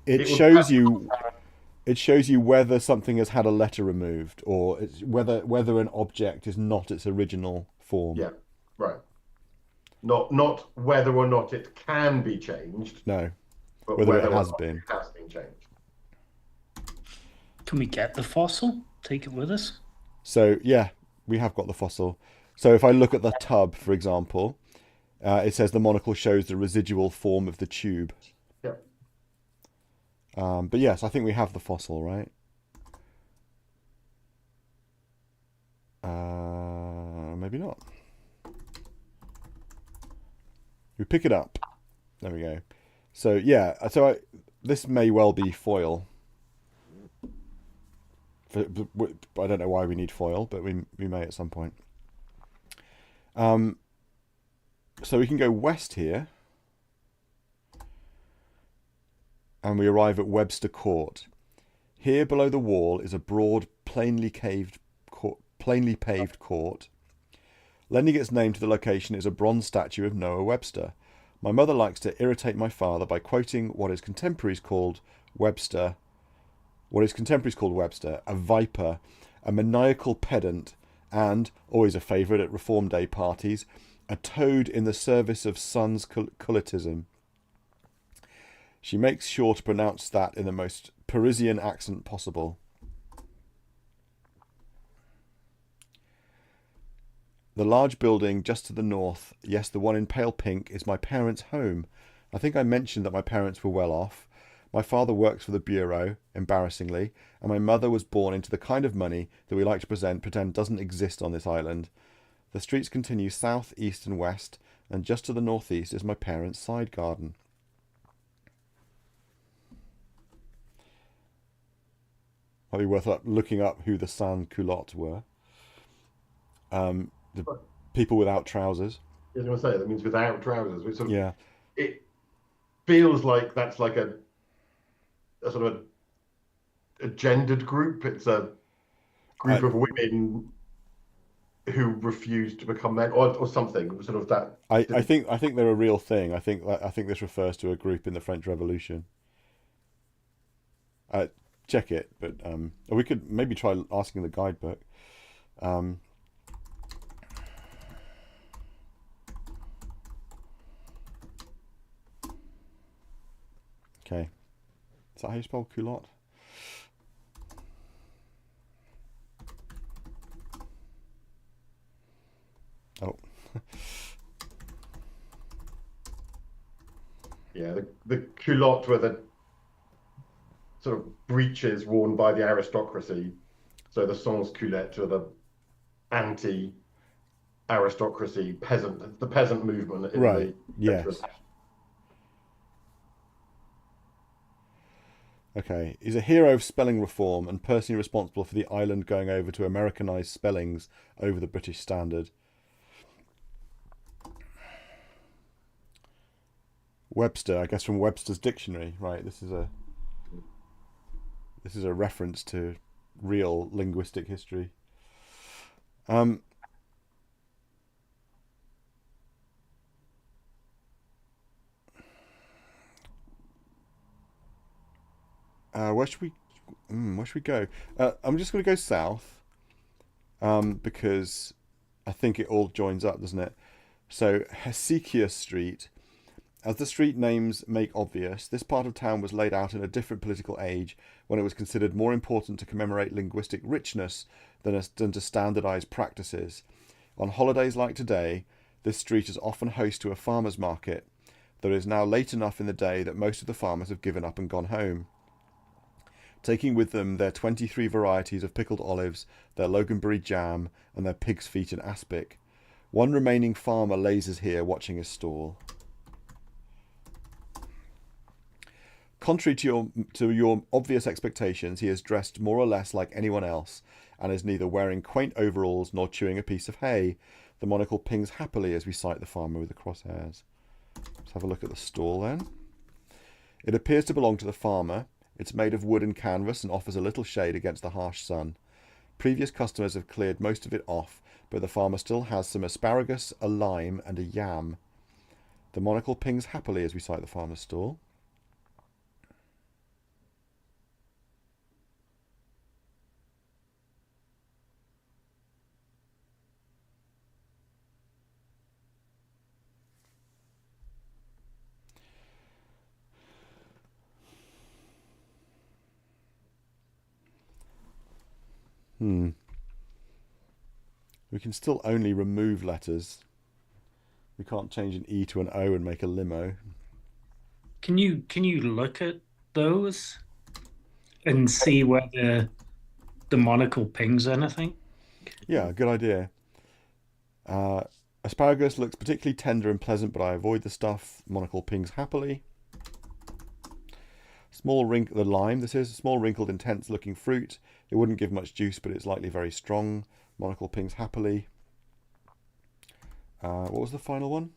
It shows you whether something has had a letter removed, or it's whether an object is not its original form. Yeah, right. Not whether or not it can be changed. No, but whether it or has not been. It has been changed. Can we get the fossil? Take it with us? So yeah, we have got the fossil. So if I look at the tub, for example, it says the monocle shows the residual form of the tube. Yeah. But yes, I think we have the fossil, right? Maybe not. We pick it up. There we go. So yeah, this may well be foil. I don't know why we need foil, but we may at some point. So we can go west here, and we arrive at Webster Court. Here below the wall is a broad, plainly paved court. Lending its name to the location is a bronze statue of Noah Webster. My mother likes to irritate my father by quoting what his contemporaries called Webster, a viper, a maniacal pedant, and, always a favourite at Reform Day parties, a toad in the service of Sun's cultism. She makes sure to pronounce that in the most Parisian accent possible. The large building just to the north, yes, the one in pale pink, is my parents' home. I think I mentioned that my parents were well off. My father works for the Bureau, embarrassingly, and my mother was born into the kind of money that we like to pretend doesn't exist on this island. The streets continue south, east and west, and just to the northeast is my parents' side garden. Might be worth looking up who the sans-culottes were. The people without trousers. I was going to say, that means without trousers. Which sort of, yeah. It feels like that's like a sort of a gendered group. It's a group of women who refuse to become men, or something. Sort of that. I think they're a real thing. I think this refers to a group in the French Revolution. Check it, but we could maybe try asking the guidebook. Okay, is that how you spell culotte? Oh. Yeah, the culotte were the sort of breeches worn by the aristocracy. So the sans-culottes are the anti-aristocracy peasant, the peasant movement in right. the Yes. Okay, he's a hero of spelling reform and personally responsible for the island going over to Americanized spellings over the British standard. Webster, I guess from Webster's dictionary, right? This is a reference to real linguistic history. Where should we go? I'm just going to go south, because I think it all joins up, doesn't it? So Hesychia Street. As the street names make obvious, this part of town was laid out in a different political age when it was considered more important to commemorate linguistic richness than to standardise practices. On holidays like today, this street is often host to a farmer's market, though it is now late enough in the day that most of the farmers have given up and gone home, taking with them their 23 varieties of pickled olives, their Loganberry jam, and their pig's feet and aspic. One remaining farmer lazes here watching his stall. Contrary to your obvious expectations, he is dressed more or less like anyone else, and is neither wearing quaint overalls nor chewing a piece of hay. The monocle pings happily as we sight the farmer with the crosshairs. Let's have a look at the stall then. It appears to belong to the farmer. It's made of wood and canvas and offers a little shade against the harsh sun. Previous customers have cleared most of it off, but the farmer still has some asparagus, a lime, and a yam. The monocle pings happily as we sight the farmer's stall. We can still only remove letters. We can't change an E to an O and make a limo. Can you look at those and see whether the monocle pings anything? Yeah, good idea. Asparagus looks particularly tender and pleasant, but I avoid the stuff. Monocle pings happily. The lime, this is a small, wrinkled, intense-looking fruit. It wouldn't give much juice, but it's likely very strong. Monocle pings happily. What was the final one?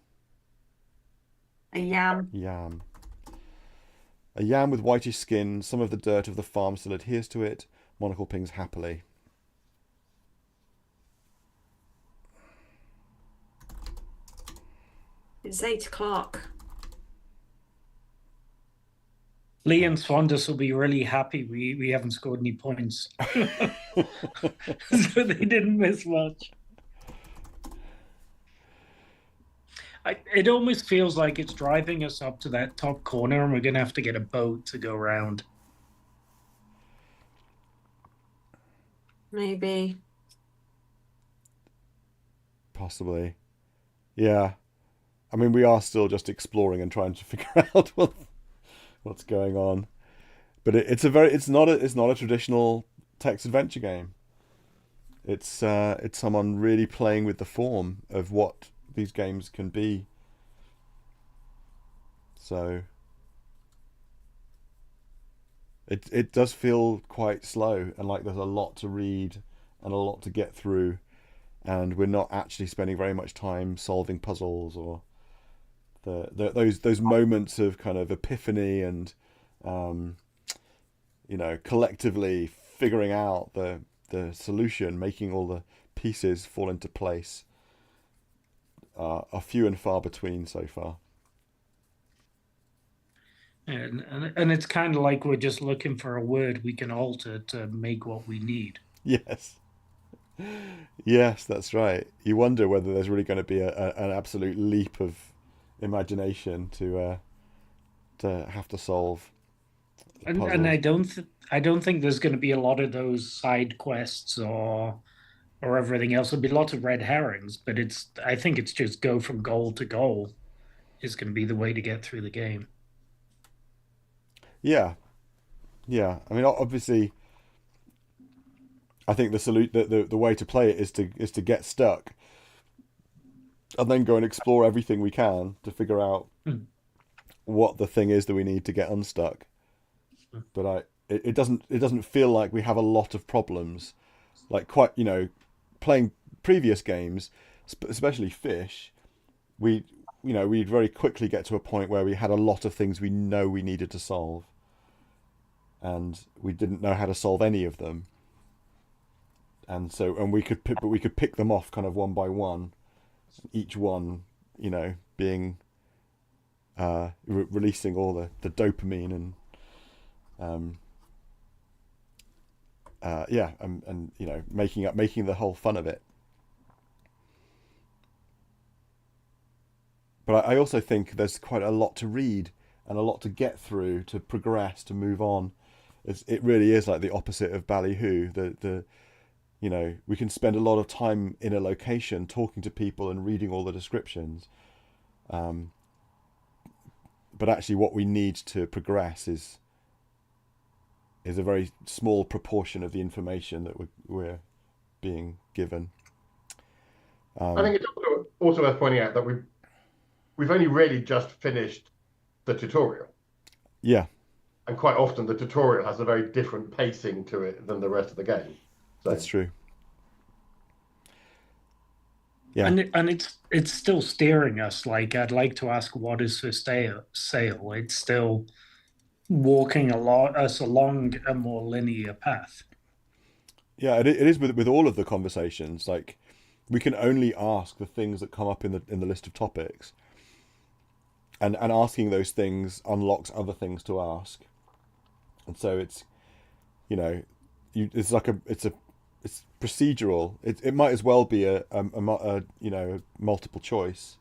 A yam. Yam. A yam with whitish skin. Some of the dirt of the farm still adheres to it. Monocle pings happily. It's 8 o'clock. Lee and Swandus will be really happy we haven't scored any points. So they didn't miss much. It almost feels like it's driving us up to that top corner, and we're going to have to get a boat to go around. Maybe. Possibly. Yeah. I mean, we are still just exploring and trying to figure out what's going on. But it's not a traditional text adventure game. It's someone really playing with the form of what these games can be. So it does feel quite slow, and like there's a lot to read and a lot to get through, and we're not actually spending very much time solving puzzles or those moments of kind of epiphany and collectively figuring out the solution, making all the pieces fall into place, are few and far between so far. And it's kind of like we're just looking for a word we can alter to make what we need. Yes. Yes, that's right. You wonder whether there's really going to be an absolute leap of imagination to have to solve puzzles. And I don't think there's going to be a lot of those side quests or everything else. There'll be lots of red herrings, but I think it's just go from goal to goal is going to be the way to get through the game. Yeah. I mean, obviously, I think the way to play it is to get stuck, and then go and explore everything we can to figure out what the thing is that we need to get unstuck. But it doesn't feel like we have a lot of problems, like quite playing previous games, especially Fish. We'd very quickly get to a point where we had a lot of things we know we needed to solve, and we didn't know how to solve any of them. And we could pick them off kind of one by one, each one, being releasing all the dopamine and making the whole fun of it. But I also think there's quite a lot to read and a lot to get through, to progress, to move on. It really is like the opposite of Ballyhoo. We can spend a lot of time in a location talking to people and reading all the descriptions. But actually what we need to progress is a very small proportion of the information that we're being given. I think it's also worth pointing out that we've only really just finished the tutorial. Yeah. And quite often the tutorial has a very different pacing to it than the rest of the game. So. That's true. Yeah. And it's still steering us. Like, I'd like to ask what is for sale. It's still walking us along a more linear path. Yeah, it is with all of the conversations. Like, we can only ask the things that come up in the list of topics, and asking those things unlocks other things to ask. And so it's it's procedural. It might as well be a multiple choice,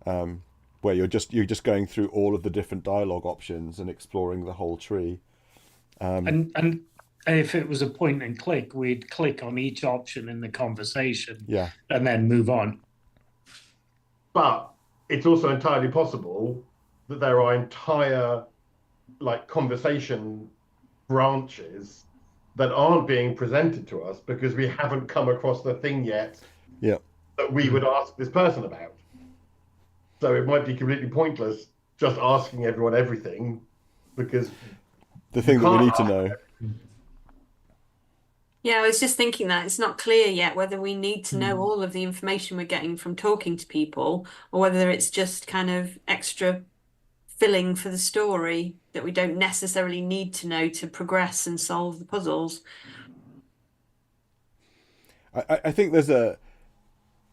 where you're just going through all of the different dialogue options and exploring the whole tree. And if it was a point and click, we'd click on each option in the conversation, and then move on. But it's also entirely possible that there are entire conversation branches that aren't being presented to us because we haven't come across the thing yet that we would ask this person about. So it might be completely pointless just asking everyone everything, because the thing that we need to know. Yeah, I was just thinking that it's not clear yet whether we need to know all of the information we're getting from talking to people, or whether it's just kind of extra filling for the story that we don't necessarily need to know to progress and solve the puzzles. I think there's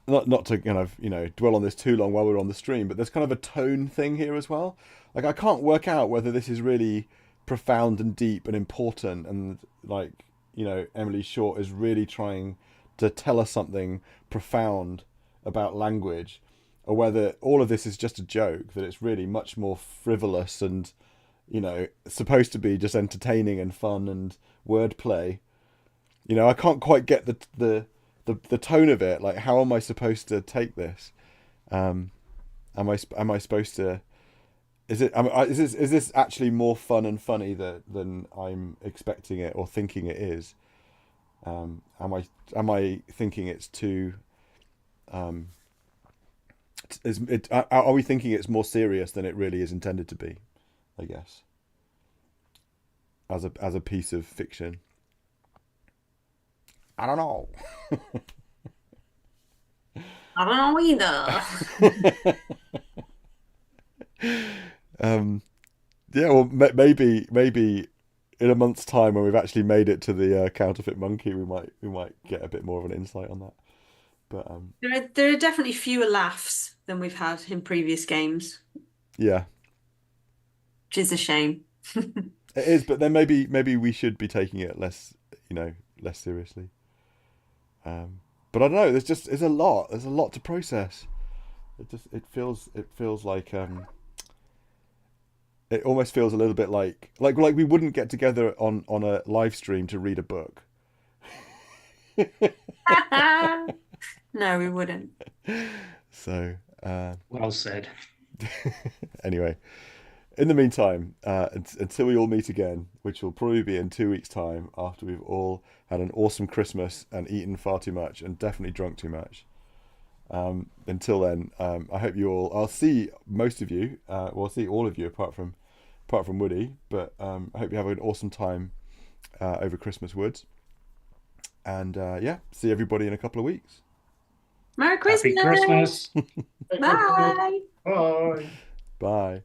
not to kind of dwell on this too long while we're on the stream, but there's kind of a tone thing here as well. Like, I can't work out whether this is really profound and deep and important, and Emily Short is really trying to tell us something profound about language, or whether all of this is just a joke, that it's really much more frivolous and, you know, supposed to be just entertaining and fun and wordplay. You know, I can't quite get the tone of it. Like, how am I supposed to take this? Am I supposed to? Is this actually more fun and funny than I'm expecting it or thinking it is? Am I thinking it's too? Are we thinking it's more serious than it really is intended to be? I guess. As a piece of fiction. I don't know. I don't know either. Yeah, well, maybe in a month's time, when we've actually made it to the counterfeit monkey, we might get a bit more of an insight on that. But there are definitely fewer laughs than we've had in previous games. Yeah, which is a shame. It is, but then maybe we should be taking it less seriously. But I don't know. There's a lot to process. It feels like it almost feels a little bit like we wouldn't get together on a live stream to read a book. No, we wouldn't. So well said. Anyway, in the meantime, until we all meet again, which will probably be in 2 weeks' time, after we've all had an awesome Christmas and eaten far too much and definitely drunk too much. Until then, I hope you all. I'll see most of you. I'll see all of you apart from Woody. But I hope you have an awesome time over Christmas woods. And yeah, see everybody in a couple of weeks. Merry Christmas. Happy Christmas. Bye. Bye. Bye.